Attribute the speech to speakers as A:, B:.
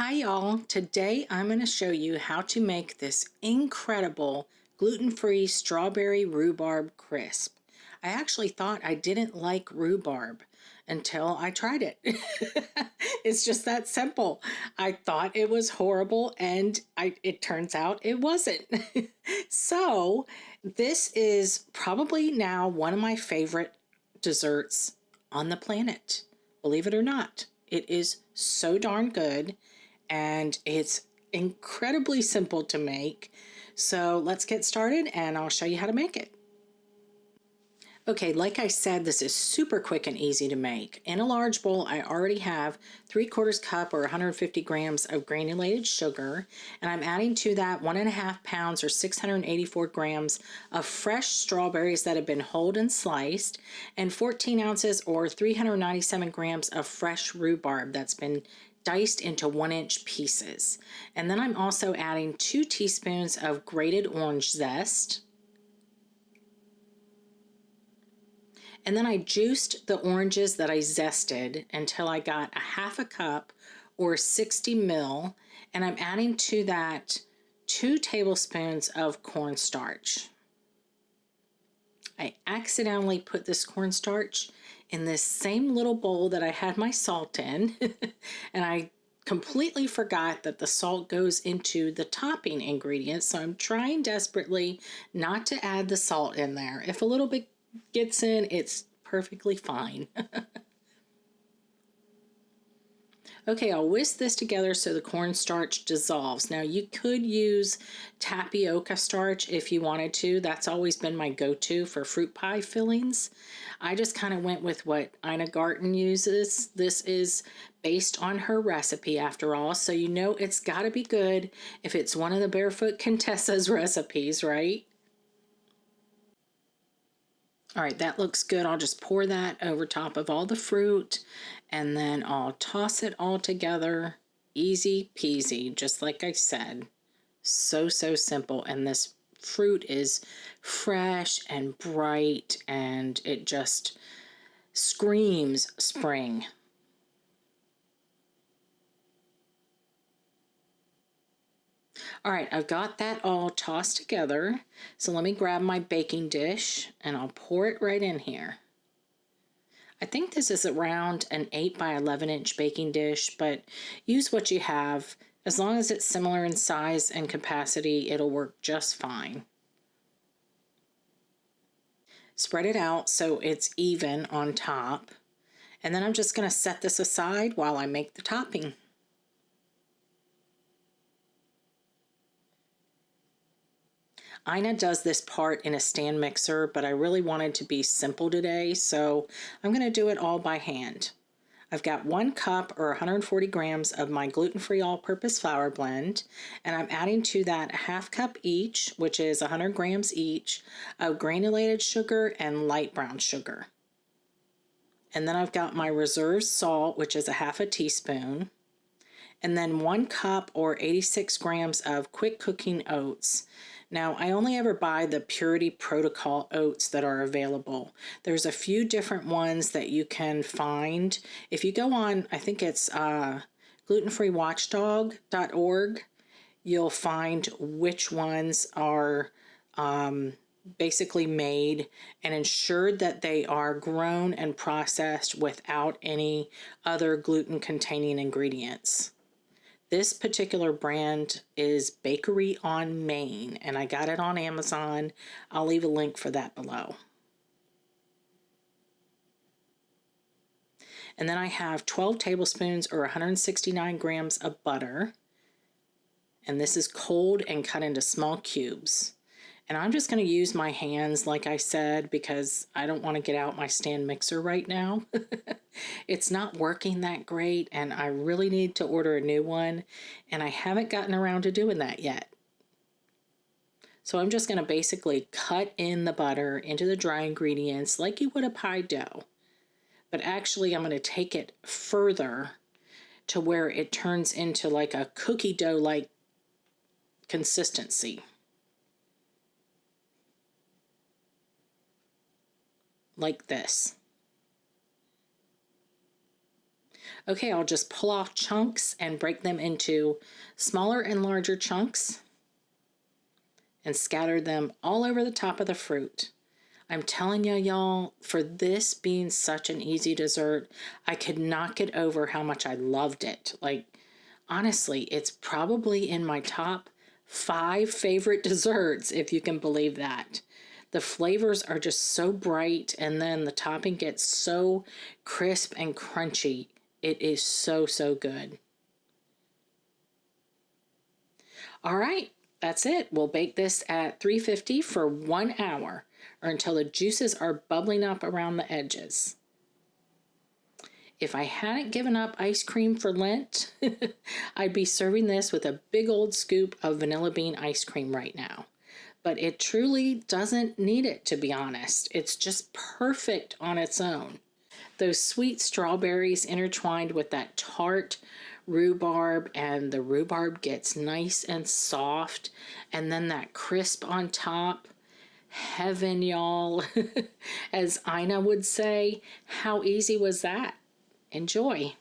A: Hi y'all, today I'm going to show you how to make this incredible gluten-free strawberry rhubarb crisp. I actually thought I didn't like rhubarb until I tried it. It's just that simple. I thought it was horrible and it turns out it wasn't. So this is probably now one of my favorite desserts on the planet. Believe it or not, it is so darn good. And it's incredibly simple to make. So let's get started and I'll show you how to make it. Okay, like I said, this is super quick and easy to make. In a large bowl, I already have 3/4 cup or 150 grams of granulated sugar, and I'm adding to that 1.5 pounds or 684 grams of fresh strawberries that have been whole and sliced, and 14 ounces or 397 grams of fresh rhubarb that's been diced into 1-inch pieces. And then I'm also adding 2 teaspoons of grated orange zest. And then I juiced the oranges that I zested until I got a 1/2 cup or 60 ml. And I'm adding to that 2 tablespoons of cornstarch. I accidentally put this cornstarch in this same little bowl that I had my salt in. And I completely forgot that the salt goes into the topping ingredients. So I'm trying desperately not to add the salt in there. If a little bit gets in, it's perfectly fine. Okay, I'll whisk this together so the cornstarch dissolves. Now you could use tapioca starch if you wanted to. That's always been my go-to for fruit pie fillings. I just kind of went with what Ina Garten uses. This is based on her recipe after all, so you know it's got to be good if it's one of the Barefoot Contessa's recipes, right? All right, that looks good. I'll just pour that over top of all the fruit and then I'll toss it all together. Easy peasy, just like I said. So simple. And this fruit is fresh and bright and it just screams spring. All right, I've got that all tossed together. So let me grab my baking dish and I'll pour it right in here. I think this is around an 8 by 11-inch baking dish, but use what you have. As long as it's similar in size and capacity, it'll work just fine. Spread it out so it's even on top. And then I'm just going to set this aside while I make the topping. Ina does this part in a stand mixer, but I really wanted to be simple today, so I'm going to do it all by hand. I've got 1 cup or 140 grams of my gluten-free all-purpose flour blend, and I'm adding to that a 1/2 cup each, which is 100 grams each, of granulated sugar and light brown sugar. And then I've got my reserve salt, which is a 1/2 teaspoon, and then 1 cup or 86 grams of quick cooking oats. Now, I only ever buy the Purity Protocol oats that are available. There's a few different ones that you can find. If you go on, I think it's glutenfreewatchdog.org, you'll find which ones are basically made and ensured that they are grown and processed without any other gluten-containing ingredients. This particular brand is Bakery on Main, and I got it on Amazon. I'll leave a link for that below. And then I have 12 tablespoons or 169 grams of butter. And this is cold and cut into small cubes. And I'm just going to use my hands, like I said, because I don't want to get out my stand mixer right now. It's not working that great, and I really need to order a new one, and I haven't gotten around to doing that yet. So I'm just going to basically cut in the butter into the dry ingredients like you would a pie dough. But actually, I'm going to take it further to where it turns into like a cookie dough-like consistency. Like this. Okay, I'll just pull off chunks and break them into smaller and larger chunks and scatter them all over the top of the fruit. I'm telling you, y'all, for this being such an easy dessert, I could not get over how much I loved it. Like, honestly, it's probably in my top 5 favorite desserts, if you can believe that. The flavors are just so bright, and then the topping gets so crisp and crunchy. It is so, so good. All right, that's it. We'll bake this at 350 for 1 hour or until the juices are bubbling up around the edges. If I hadn't given up ice cream for Lent, I'd be serving this with a big old scoop of vanilla bean ice cream right now. But it truly doesn't need it, to be honest. It's just perfect on its own. Those sweet strawberries intertwined with that tart rhubarb, and the rhubarb gets nice and soft, and then that crisp on top. Heaven, y'all. As Ina would say, how easy was that? Enjoy.